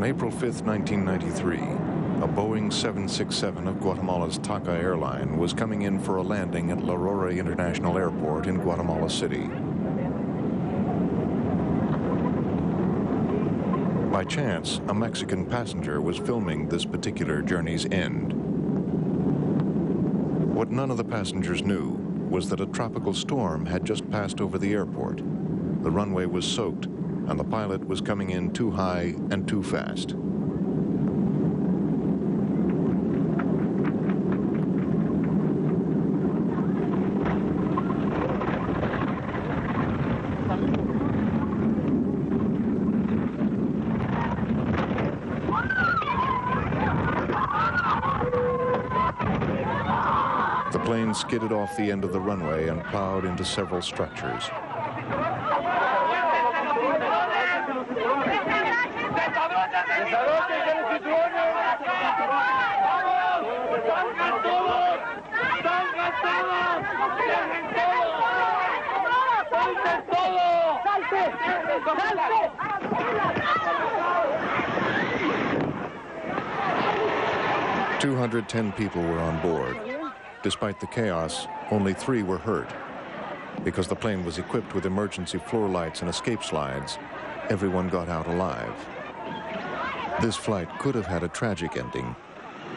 On April 5, 1993, a Boeing 767 of Guatemala's TACA airline was coming in for a landing at La Aurora International Airport in Guatemala City. By chance, a Mexican passenger was filming this particular journey's end. What none of the passengers knew was that a tropical storm had just passed over the airport. The runway was soaked, and the pilot was coming in too high and too fast. The plane skidded off the end of the runway and plowed into several structures. "210 people were on board. Despite the chaos, only 3 were hurt. Because the plane was equipped with emergency floor lights and escape slides, everyone got out alive. This flight could have had a tragic ending,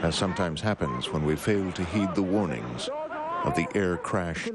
as sometimes happens when we fail to heed the warnings of the air crash